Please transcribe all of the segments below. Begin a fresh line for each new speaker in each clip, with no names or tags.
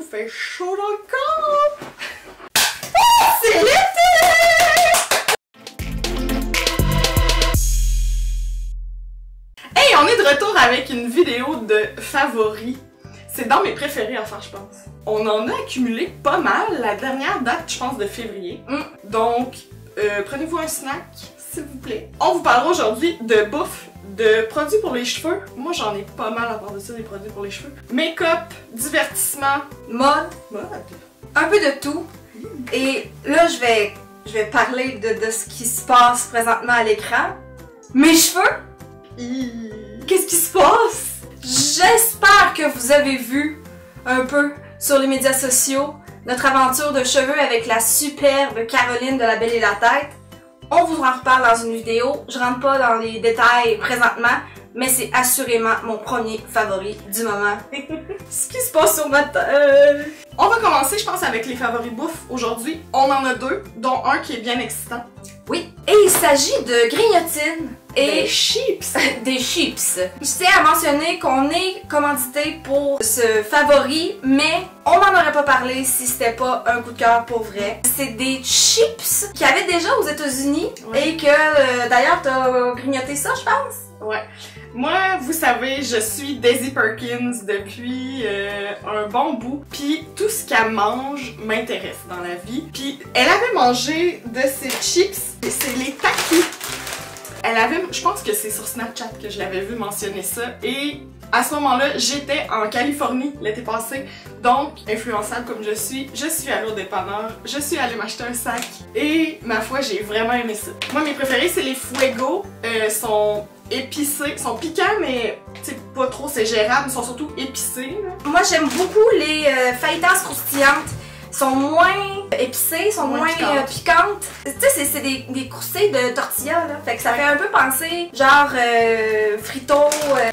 fait chaud dans le corps! C'est l'été! Hey, on est de retour avec une vidéo de favoris. C'est dans mes préférés à faire, je pense. On en a accumulé pas mal. La dernière date, je pense, de février. Donc, prenez-vous un snack, s'il vous plaît. On vous parlera aujourd'hui de bouffe, de produits pour les cheveux. Moi, j'en ai pas mal à part de ça, des produits pour les cheveux. Make-up, divertissement,
mode, un peu de tout. Et là, je vais parler de ce qui se passe présentement à l'écran. Mes cheveux? Qu'est-ce qui se passe? J'espère que vous avez vu un peu sur les médias sociaux notre aventure de cheveux avec la superbe Caroline de La Belle et la Tête. On vous en reparle dans une vidéo. Je rentre pas dans les détails présentement, mais c'est assurément mon premier favori du moment. Ce qui se passe sur ma tête.
On va commencer, je pense, avec les favoris bouffe aujourd'hui. On en a deux, dont un qui est bien excitant.
Oui, et il s'agit de grignotines et
des chips.
Des chips. Je tiens à mentionner qu'on est commandité pour ce favori, mais on n'en aurait pas parlé si c'était pas un coup de cœur pour vrai. C'est des chips qu'il y avait déjà aux États-Unis et que d'ailleurs t'as grignoté ça, je pense.
Ouais. Moi, vous savez, je suis Daisy Perkins depuis un bon bout. Puis tout ce qu'elle mange m'intéresse dans la vie. Puis elle avait mangé de ces chips, et c'est les Takis. Elle avait, je pense que c'est sur Snapchat que je l'avais vu mentionner ça. Et à ce moment-là, j'étais en Californie l'été passé. Donc, influençable comme je suis allée au dépanneur, je suis allée m'acheter un sac. Et ma foi, j'ai vraiment aimé ça. Moi, mes préférés, c'est les Fuego. Sont épicés, sont piquants, mais pas trop, c'est gérable, ils sont surtout épicés. Là.
Moi, j'aime beaucoup les fajitas croustillantes. Sont moins épicées, sont moins piquantes. Tu sais, c'est des croustilles de tortilla, là. Fait que ça fait un peu penser, genre, fritos,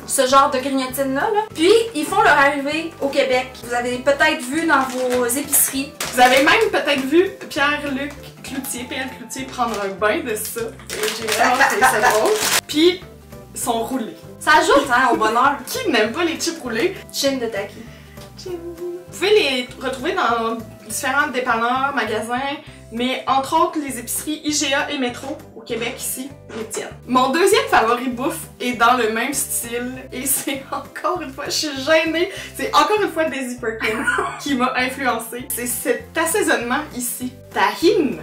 ce genre de grignotines-là, là. Puis, ils font leur arrivée au Québec. Vous avez peut-être vu dans vos épiceries.
Vous avez même peut-être vu Pierre-Luc Cloutier, PL Cloutier, prendre un bain de ça. Et j'ai vraiment trouvé ça drôle. Puis, ils sont roulés.
Ça ajoute, hein, au bonheur.
Qui n'aime pas les chips roulés?
Chin de Taki.
Vous pouvez les retrouver dans différents dépanneurs, magasins, mais entre autres les épiceries IGA et Métro au Québec ici, les tiennes. Mon deuxième favori bouffe est dans le même style et c'est encore une fois, je suis gênée, c'est encore une fois Daisy Perkins qui m'a influencée. C'est cet assaisonnement ici, tahine.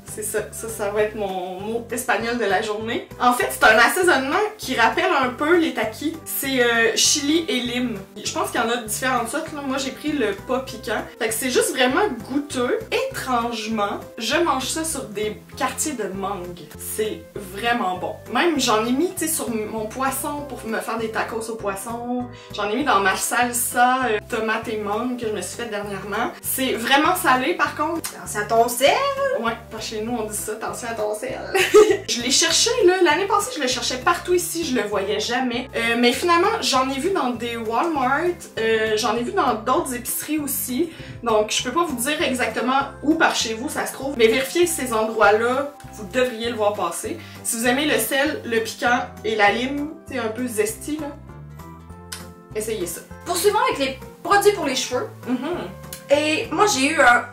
C'est ça, ça va être mon mot espagnol de la journée. En fait, c'est un assaisonnement qui rappelle un peu les Takis. C'est chili et lime. Je pense qu'il y en a différentes sortes. Là. Moi, j'ai pris le pas piquant. Fait que c'est juste vraiment goûteux. Étrangement, je mange ça sur des quartiers de mangue. C'est vraiment bon. Même, j'en ai mis, tu sais, sur mon poisson pour me faire des tacos au poisson. J'en ai mis dans ma salsa tomate et mangue que je me suis faite dernièrement. C'est vraiment salé, par contre.
Attention à ton sel!
Ouais, parce que chez nous, on dit ça, attention à ton sel. Je l'ai cherché, là, l'année passée, je le cherchais partout ici, je le voyais jamais. Mais finalement, j'en ai vu dans des Walmart, j'en ai vu dans d'autres épiceries aussi. Donc, je peux pas vous dire exactement où par chez vous ça se trouve, mais vérifiez ces endroits-là, vous devriez le voir passer. Si vous aimez le sel, le piquant et la lime, c'est un peu zesty, là, essayez ça.
Poursuivons avec les produits pour les cheveux. Et moi, j'ai eu un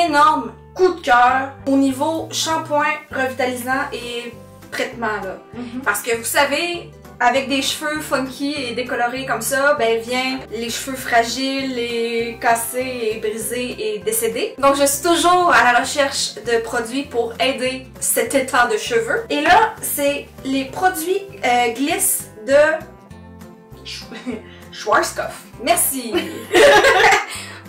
énorme coup de cœur au niveau shampoing revitalisant et traitement là. Parce que vous savez, avec des cheveux funky et décolorés comme ça, ben vient les cheveux fragiles et cassés et brisés et décédés. Donc je suis toujours à la recherche de produits pour aider cet état de cheveux. Et là, c'est les produits Gliss de
Schwarzkopf.
Merci!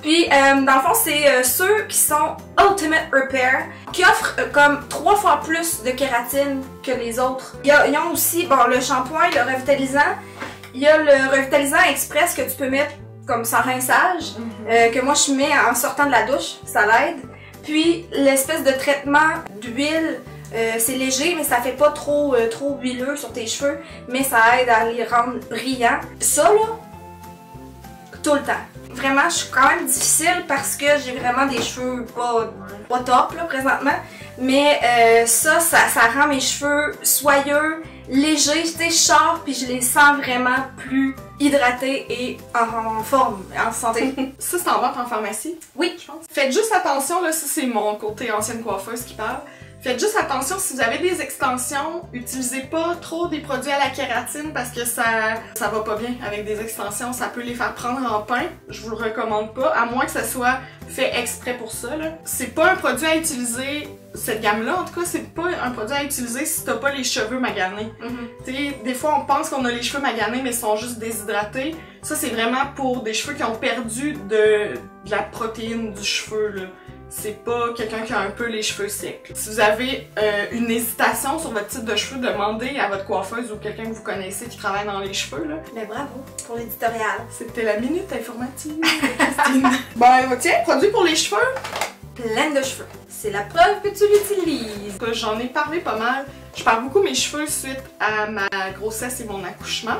Puis, dans le fond, c'est ceux qui sont Ultimate Repair, qui offrent comme 3 fois plus de kératine que les autres. Ils ont aussi, bon, le shampoing, le revitalisant. Il y a le revitalisant express que tu peux mettre comme sans rinçage, que moi je mets en sortant de la douche, ça l'aide. Puis, l'espèce de traitement d'huile, c'est léger, mais ça fait pas trop huileux sur tes cheveux, mais ça aide à les rendre brillants. Ça, là, tout le temps. Vraiment, je suis quand même difficile parce que j'ai vraiment des cheveux pas top là, présentement. Mais ça rend mes cheveux soyeux, légers, tu sais, je sors puis je les sens vraiment plus hydratés et en forme, en santé.
Ça, c'est en vente en pharmacie?
Oui.
Je pense. Faites juste attention, là, ça c'est mon côté ancienne coiffeuse qui parle. Faites juste attention, si vous avez des extensions, utilisez pas trop des produits à la kératine parce que ça va pas bien avec des extensions, ça peut les faire prendre en pain. Je vous le recommande pas, à moins que ça soit fait exprès pour ça, là. C'est pas un produit à utiliser, cette gamme-là en tout cas, c'est pas un produit à utiliser si t'as pas les cheveux maganés. Tu sais, des fois on pense qu'on a les cheveux maganés mais ils sont juste déshydratés. Ça c'est vraiment pour des cheveux qui ont perdu de la protéine du cheveu, là. C'est pas quelqu'un qui a un peu les cheveux secs. Si vous avez une hésitation sur votre type de cheveux, demandez à votre coiffeuse ou quelqu'un que vous connaissez qui travaille dans les cheveux, là.
Mais bravo pour l'éditorial.
C'était la minute informative de Christine. Bon, tiens, produit pour les cheveux.
Pleine de cheveux. C'est la preuve que tu l'utilises.
J'en ai parlé pas mal. Je parle beaucoup de mes cheveux suite à ma grossesse et mon accouchement.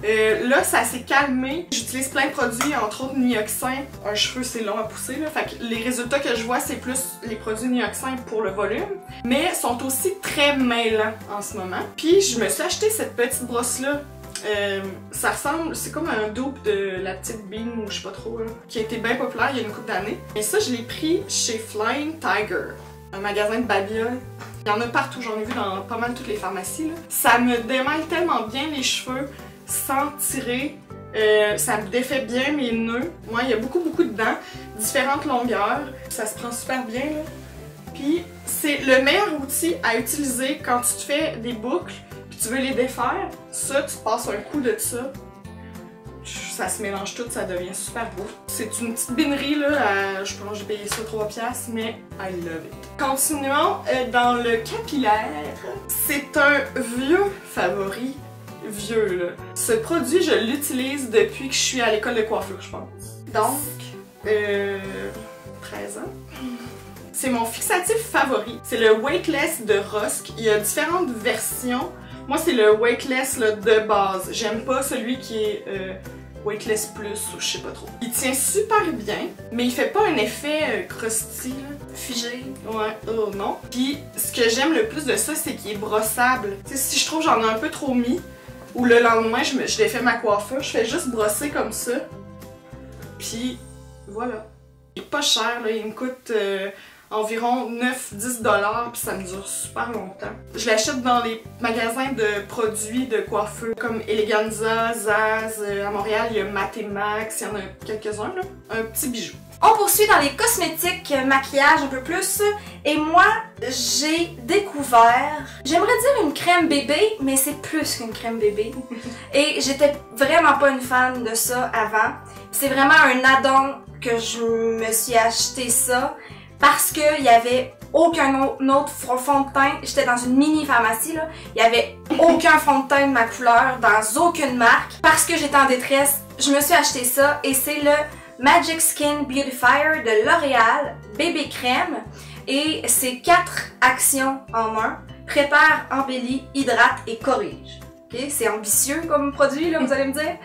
Là, ça s'est calmé. J'utilise plein de produits, entre autres Nioxin. Un cheveu, c'est long à pousser, là. Fait que les résultats que je vois, c'est plus les produits Nioxin pour le volume. Mais sont aussi très mêlants en ce moment. Puis, je me suis acheté cette petite brosse-là. Ça ressemble, c'est comme un dupe de la petite Bean ou je sais pas trop, là, qui a été bien populaire il y a une couple d'années. Et ça, je l'ai pris chez Flying Tiger, un magasin de babioles. Il y en a partout, j'en ai vu dans pas mal toutes les pharmacies, là. Ça me démêle tellement bien les cheveux sans tirer. Ça me défait bien mes nœuds. Moi, il y a beaucoup dedans, différentes longueurs. Ça se prend super bien, là. Puis, c'est le meilleur outil à utiliser quand tu te fais des boucles puis tu veux les défaire. Ça, tu passes un coup de ça. Ça se mélange tout, ça devient super beau. C'est une petite binerie, là. Je pense que j'ai payé ça 3$, mais I love it. Continuons dans le capillaire. C'est un vieux favori. Vieux, là. Ce produit, je l'utilise depuis que je suis à l'école de coiffure, je pense. Donc, 13 ans. C'est mon fixatif favori. C'est le Weightless de Rosk. Il y a différentes versions. Moi, c'est le Weightless là, de base. J'aime pas celui qui est Weightless Plus ou je sais pas trop. Il tient super bien, mais il fait pas un effet crusty, là.
Figé.
Ouais, oh non. Puis, ce que j'aime le plus de ça, c'est qu'il est brossable. Tu sais, si je trouve j'en ai un peu trop mis, ou le lendemain, je défais ma coiffure, je fais juste brosser comme ça. Puis, voilà. Il est pas cher, là. Il me coûte environ 9-10$, puis ça me dure super longtemps. Je l'achète dans les magasins de produits de coiffure comme Eleganza, Zaz, à Montréal, il y a Matémax, il y en a quelques-uns, là. Un petit bijou.
On poursuit dans les cosmétiques, maquillage un peu plus. Et moi, j'ai découvert, j'aimerais dire une crème bébé, mais c'est plus qu'une crème bébé. Et j'étais vraiment pas une fan de ça avant. C'est vraiment un add-on que je me suis acheté ça parce qu'il y avait aucun autre fond de teint. J'étais dans une mini pharmacie, là. Il y avait aucun fond de teint de ma couleur dans aucune marque. Parce que j'étais en détresse, je me suis acheté ça et c'est le Magic Skin Beautifier de L'Oréal Bébé Crème. Et c'est 4 actions en un. Prépare, embellit, hydrate et corrige. Okay? C'est ambitieux comme produit, là, vous allez me dire.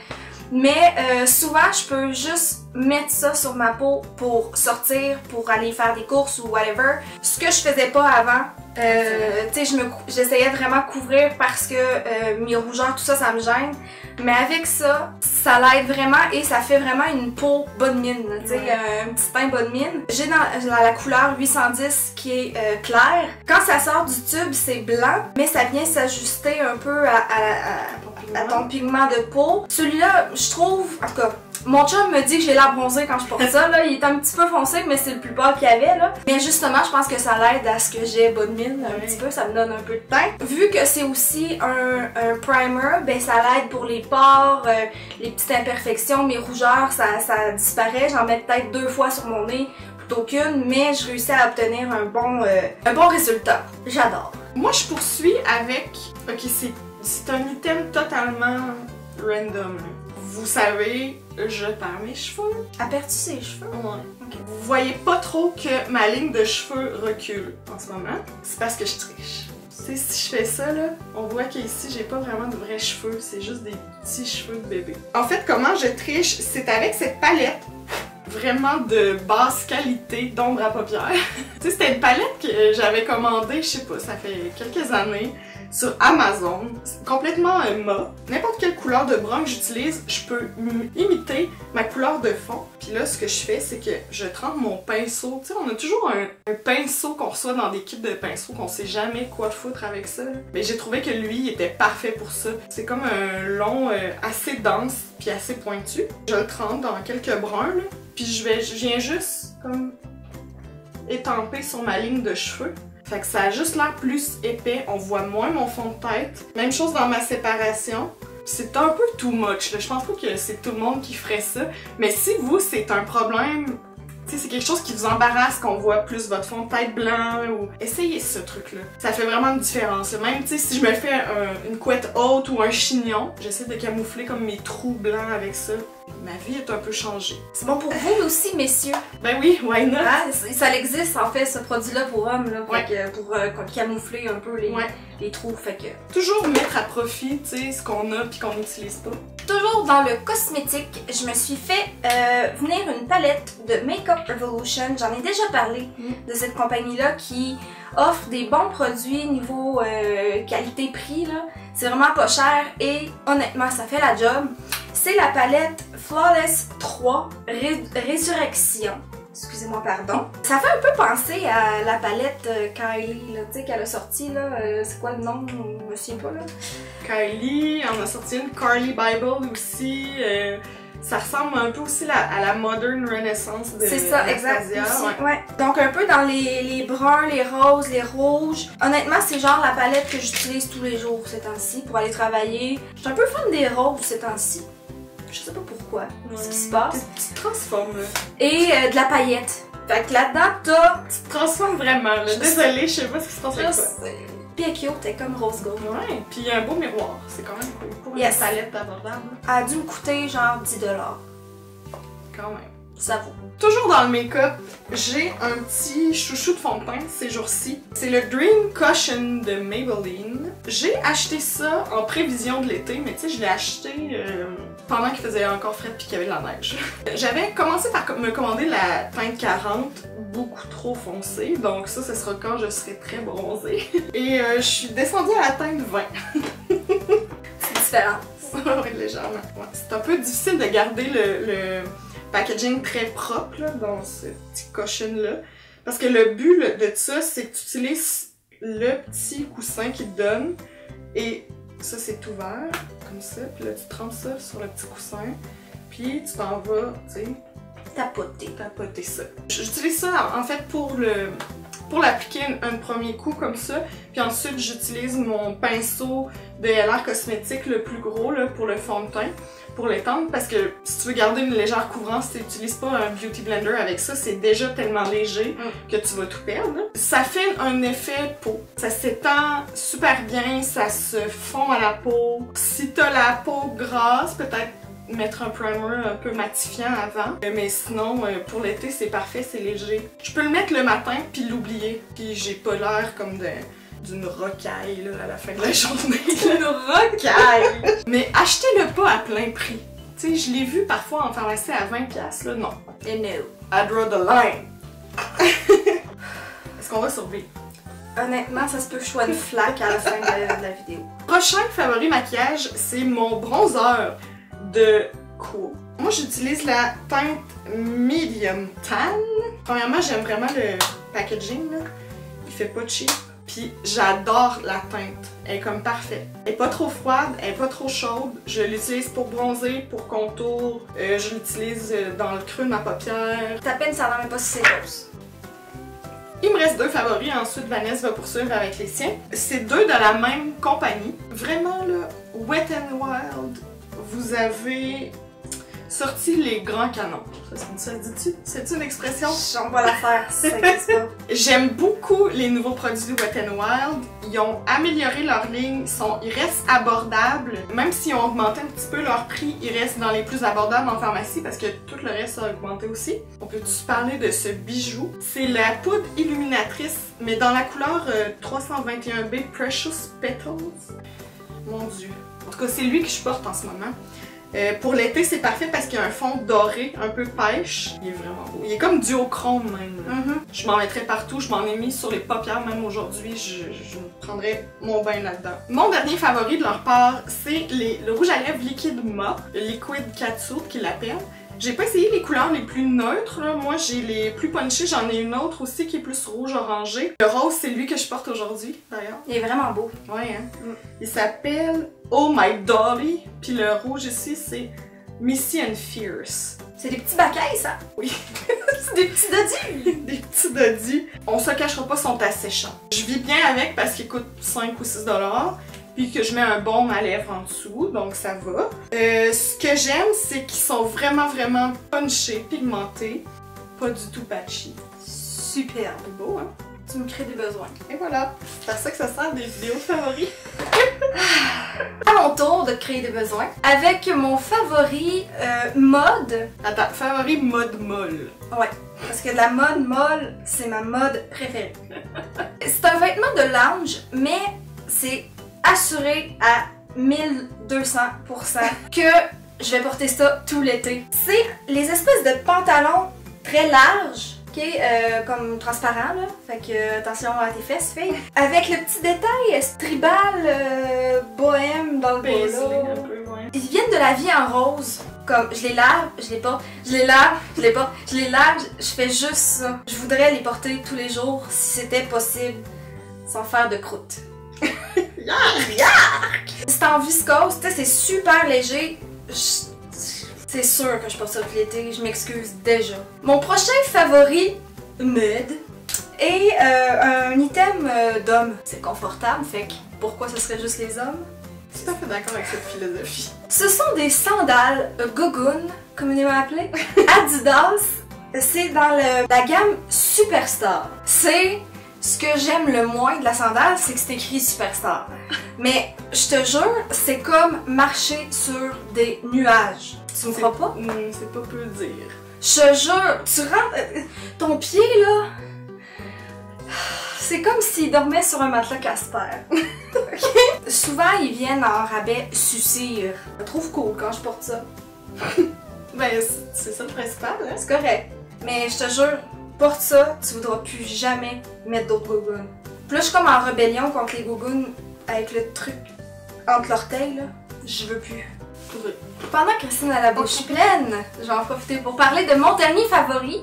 Mais souvent, je peux juste mettre ça sur ma peau pour sortir, pour aller faire des courses ou whatever. Ce que je faisais pas avant. Tu sais, j'essayais vraiment couvrir parce que mes rougeurs, tout ça, ça me gêne. Mais avec ça, ça l'aide vraiment et ça fait vraiment une peau bonne mine. Tu sais, un petit teint bonne mine. J'ai dans la couleur 810 qui est claire. Quand ça sort du tube, c'est blanc, mais ça vient s'ajuster un peu à ton pigment de peau. Celui-là, je trouve, en tout cas, mon chum me dit que j'ai l'air bronzée quand je porte ça, là. Il est un petit peu foncé, mais c'est le plus bas qu'il y avait, là. Mais justement, je pense que ça l'aide à ce que j'ai bonne mine, un petit peu. Ça me donne un peu de teint. Vu que c'est aussi un primer, ben ça l'aide pour les pores, les petites imperfections, mes rougeurs, ça disparaît. J'en mets peut-être 2 fois sur mon nez plutôt qu'une, mais je réussis à obtenir un bon résultat. J'adore.
Moi, je poursuis avec... Ok, c'est un item totalement random, là. Vous savez, je perds mes cheveux.
Elle perd-tu ses cheveux?
Ouais. Okay. Vous voyez pas trop que ma ligne de cheveux recule en ce moment. C'est parce que je triche. Tu sais, si je fais ça, là, on voit qu'ici, j'ai pas vraiment de vrais cheveux. C'est juste des petits cheveux de bébé. En fait, comment je triche? C'est avec cette palette vraiment de basse qualité d'ombre à paupières. Tu sais, c'était une palette que j'avais commandée, je sais pas, ça fait quelques années. sur Amazon. C'est complètement mat. N'importe quelle couleur de brun que j'utilise, je peux imiter ma couleur de fond. Puis là, ce que je fais, c'est que je trempe mon pinceau. Tu sais, on a toujours un pinceau qu'on reçoit dans des kits de pinceaux qu'on sait jamais quoi foutre avec ça. Mais j'ai trouvé que lui, il était parfait pour ça. C'est comme un long assez dense puis assez pointu. Je le trempe dans quelques bruns, là. Puis je viens juste comme étamper sur ma ligne de cheveux. Fait que ça a juste l'air plus épais, on voit moins mon fond de tête. Même chose dans ma séparation. C'est un peu too much, là. Je pense pas que c'est tout le monde qui ferait ça. Mais si vous, c'est un problème, tu sais, c'est quelque chose qui vous embarrasse, qu'on voit plus votre fond de tête blanc, ou... essayez ce truc-là. Ça fait vraiment une différence. Même, tu sais, si je me fais une couette haute ou un chignon, j'essaie de camoufler comme mes trous blancs avec ça. Ma vie est un peu changée.
C'est bon pour vous aussi, messieurs.
Ben oui, why not?
Ah, ça existe en fait, ce produit-là pour hommes, là,
ouais.
pour camoufler un peu les trous. Fait que...
Toujours mettre à profit, tu sais, ce qu'on a puis qu'on n'utilise pas.
Toujours dans le cosmétique, je me suis fait venir une palette de Makeup Revolution. J'en ai déjà parlé de cette compagnie-là qui offre des bons produits niveau qualité-prix. C'est vraiment pas cher et honnêtement, ça fait la job. C'est la palette Flawless 3 Résurrection. Excusez-moi, pardon. Ça fait un peu penser à la palette Kylie, tu sais, qu'elle a sorti, là. C'est quoi le nom? Je me souviens pas, là.
Kylie, on a sorti une Carly Bible aussi. Ça ressemble un peu aussi à la Modern Renaissance de
C'est ça, exactement.
Ouais.
Donc un peu dans les bruns, les roses, les rouges. Honnêtement, c'est genre la palette que j'utilise tous les jours ces temps-ci pour aller travailler. Je suis un peu fan des roses ces temps-ci. Je sais pas pourquoi, ce qui se passe.
Tu te transformes, là.
Et de la paillette. Fait que là-dedans, t'as...
Tu te transformes vraiment, là. Désolée, je sais pas ce qui se passe avec toi.
Puis elle est cute, t'es comme rose gold.
Ouais, puis il y a un beau miroir. C'est quand même cool. Pour une palette abordable.
Elle a dû me coûter genre 10$.
Quand même.
Ça vaut.
Toujours dans le make-up, j'ai un petit chouchou de fond de teint ces jours-ci. C'est le Dream Cushion de Maybelline. J'ai acheté ça en prévision de l'été, mais tu sais, je l'ai acheté pendant qu'il faisait encore frais puis qu'il y avait de la neige. J'avais commencé par me commander la teinte 40, beaucoup trop foncée, donc ça, ce sera quand je serai très bronzée. Et je suis descendue à la teinte 20.
C'est différent.
Oui, légèrement. Ouais. C'est un peu difficile de garder le packaging très propre là, dans ce petit cushion-là. Parce que le but de ça, c'est que tu utilises le petit coussin qu'il te donne. Et ça, c'est ouvert, comme ça. Puis là, tu trempes ça sur le petit coussin. Puis tu t'en vas, tu sais, tapoter ça. J'utilise ça, en fait, pour l'appliquer un premier coup comme ça. Puis ensuite, j'utilise mon pinceau de LR Cosmétique, le plus gros, là, pour le fond de teint, pour l'étendre. Parce que si tu veux garder une légère couvrance, tu n'utilises pas un Beauty Blender avec ça. C'est déjà tellement léger que tu vas tout perdre. Ça fait un effet peau. Ça s'étend super bien, ça se fond à la peau. Si tu as la peau grasse, peut-être mettre un primer un peu matifiant avant. Mais sinon, pour l'été, c'est parfait, c'est léger. Je peux le mettre le matin puis l'oublier. Puis j'ai pas l'air comme d'une rocaille là, à la fin de la journée. Une rocaille! Mais achetez-le pas à plein prix. Tu sais, je l'ai vu parfois en pharmacie à 20$, là, non.
Et no.
I draw the line. Est-ce qu'on va survivre?
Honnêtement, ça se peut que je sois une flaque à la fin de la vidéo.
Prochain favori maquillage, c'est mon bronzer de Cool. Moi, j'utilise la teinte Medium Tan. Premièrement, j'aime vraiment le packaging, là. Il fait pas cheap. Puis j'adore la teinte. Elle est comme parfaite. Elle est pas trop froide, elle est pas trop chaude. Je l'utilise pour bronzer, pour contour. Je l'utilise dans le creux de ma paupière.
Ta peine, ça n'en même pas si c'est rose.
Il me reste deux favoris, ensuite Vanessa va poursuivre avec les siens. C'est deux de la même compagnie. Vraiment là, Wet n Wild, vous avez sorti les grands canons. Ça se dit-tu? C'est une expression?
On va la faire, ça n'existe pas.
J'aime beaucoup les nouveaux produits de Wet n Wild. Ils ont amélioré leur ligne, ils restent abordables. Même s'ils ont augmenté un petit peu leur prix, ils restent dans les plus abordables en pharmacie parce que tout le reste a augmenté aussi. On peut-tu parler de ce bijou? C'est la poudre illuminatrice, mais dans la couleur 321B Precious Petals. Mon Dieu. En tout cas, c'est lui que je porte en ce moment. Pour l'été, c'est parfait parce qu'il y a un fond doré, un peu pêche. Il est vraiment beau. Il est comme duochrome même.
Mhm.
Je m'en mettrais partout, je m'en ai mis sur les paupières même aujourd'hui, je prendrais mon bain là-dedans. Mon dernier favori de leur part, c'est le rouge à lèvres liquide Ma, le Liquid Catsuit qu'ils l'appellent. J'ai pas essayé les couleurs les plus neutres, là. Moi j'ai les plus punchées, j'en ai une autre aussi qui est plus rouge orangé. Le rose c'est lui que je porte aujourd'hui d'ailleurs.
Il est vraiment beau.
Ouais hein. Il s'appelle Oh My Dolly, puis le rouge ici c'est Missy and Fierce.
C'est des petits bacailles, ça?
Oui.
C'est des petits dodus!
Des petits dodus. On se cachera pas, sont asséchants. Je vis bien avec parce qu'ils coûtent 5 ou 6 $, puis que je mets un baume à lèvres en dessous, donc ça va. Ce que j'aime, c'est qu'ils sont vraiment punchés, pigmentés, pas du tout patchy.
Superbe.
C'est beau, hein?
Tu me crées des besoins.
Et voilà, c'est à ça que ça sert des vidéos favoris.
À mon tour de créer des besoins. Avec mon favori mode.
Attends, favori mode molle.
Ouais, parce que la mode molle, c'est ma mode préférée. C'est un vêtement de lounge, mais c'est assuré à 1200% que je vais porter ça tout l'été. C'est les espèces de pantalons très larges, ok, comme transparent là, fait que attention à tes fesses, fille. Avec le petit détail tribal, bohème dans le bas
Paisley,
là.
un peu, ouais.
Ils viennent de la vie en rose. Comme, je les lave, je les porte, je les lave, je les porte, je les lave, je fais juste ça. Je voudrais les porter tous les jours si c'était possible, sans faire de croûte. C'est en viscose, tu sais, c'est super léger. C'est sûr que je porte ça tout l'été, je m'excuse déjà. Mon prochain favori, mode, est un item d'homme. C'est confortable, fait que pourquoi ce serait juste les hommes?
Tout à fait d'accord avec cette philosophie.
Ce sont des sandales Gogun, communément appelées, Adidas. C'est dans la gamme Superstar. C'est ce que j'aime le moins de la sandale, c'est que c'est écrit Superstar. Mais je te jure, c'est comme marcher sur des nuages. Tu me crois pas?
C'est pas peu dire.
Je te jure, tu rentres ton pied là. C'est comme s'il dormait sur un matelas Casper. Okay? Souvent, ils viennent en rabais Sucir. Je trouve cool quand je porte ça.
Ben, c'est ça le principal, hein?
C'est correct. Mais je te jure, porte ça, tu voudras plus jamais mettre d'autres gougounes. Puis là, je suis comme en rébellion contre les gougounes avec le truc entre l'orteil, là. Je veux plus.
Oui.
Pendant que Christine a la bouche pleine, je vais en profiter pour parler de mon dernier favori,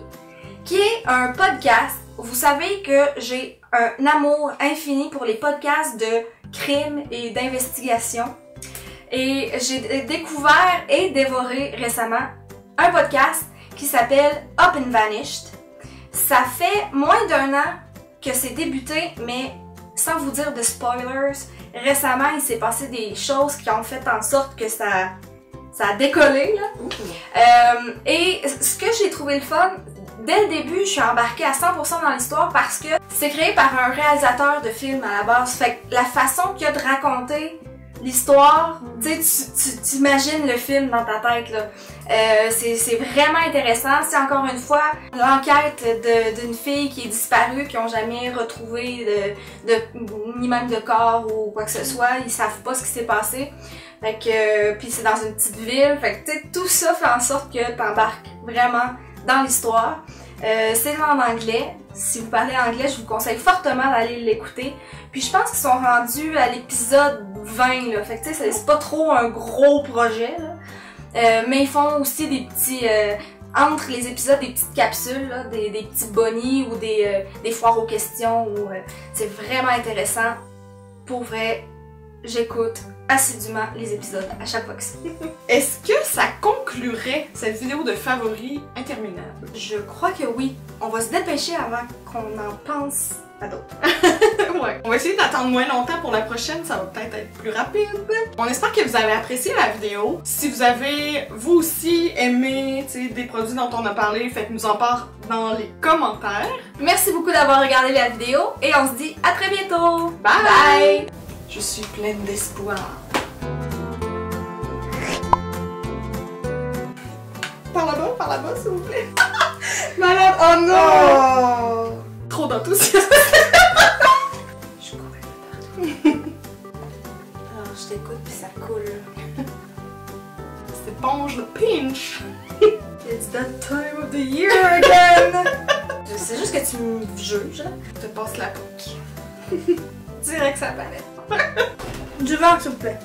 qui est un podcast. Vous savez que j'ai un amour infini pour les podcasts de crime et d'investigation. Et j'ai découvert et dévoré récemment un podcast qui s'appelle Up and Vanished. Ça fait moins d'1 an que c'est débuté, mais sans vous dire de spoilers, récemment il s'est passé des choses qui ont fait en sorte que ça a décollé, là. Et ce que j'ai trouvé le fun, dès le début, je suis embarquée à 100% dans l'histoire parce que c'est créé par un réalisateur de film à la base. Fait que la façon qu'il y a de raconter l'histoire, tu sais, tu t'imagines le film dans ta tête, là. C'est vraiment intéressant. C'est encore une fois l'enquête d'une fille qui est disparue, qui n'ont jamais retrouvé ni même de corps ou quoi que ce soit. Ils savent pas ce qui s'est passé. Fait que, puis c'est dans une petite ville. Fait que, tu sais, tout ça fait en sorte que t'embarques vraiment dans l'histoire. C'est en anglais. Si vous parlez anglais, je vous conseille fortement d'aller l'écouter. Puis je pense qu'ils sont rendus à l'épisode 20, là. Fait que tu sais, c'est pas trop un gros projet, là. Mais ils font aussi des petits... entre les épisodes, des petites capsules, là, des petits bonnies ou des foires aux questions. C'est vraiment intéressant. Pour vrai, j'écoute assidûment les épisodes à chaque fois que c'est.
Est-ce que ça conclurait cette vidéo de favoris interminable?
Je crois que oui. On va se dépêcher avant qu'on en pense à d'autres.
Ouais. On va essayer d'attendre moins longtemps pour la prochaine, ça va peut-être être plus rapide. On espère que vous avez apprécié la vidéo. Si vous avez, vous aussi, aimé des produits dont on a parlé, faites-nous en part dans les commentaires.
Merci beaucoup d'avoir regardé la vidéo et on se dit à très bientôt!
Bye!
Bye.
Je suis pleine d'espoir. Par là-bas, s'il vous plaît. Malade, oh non! Oh. Trop d'enthousiasme.
Je cours un peu partout. Alors, je t'écoute puis ça coule.
C'est éponge le pinch.
It's that time of the year again! juste que tu me juges, là.
Je te passe la coque. Direct sa palette.
Du vent, s'il vous plaît.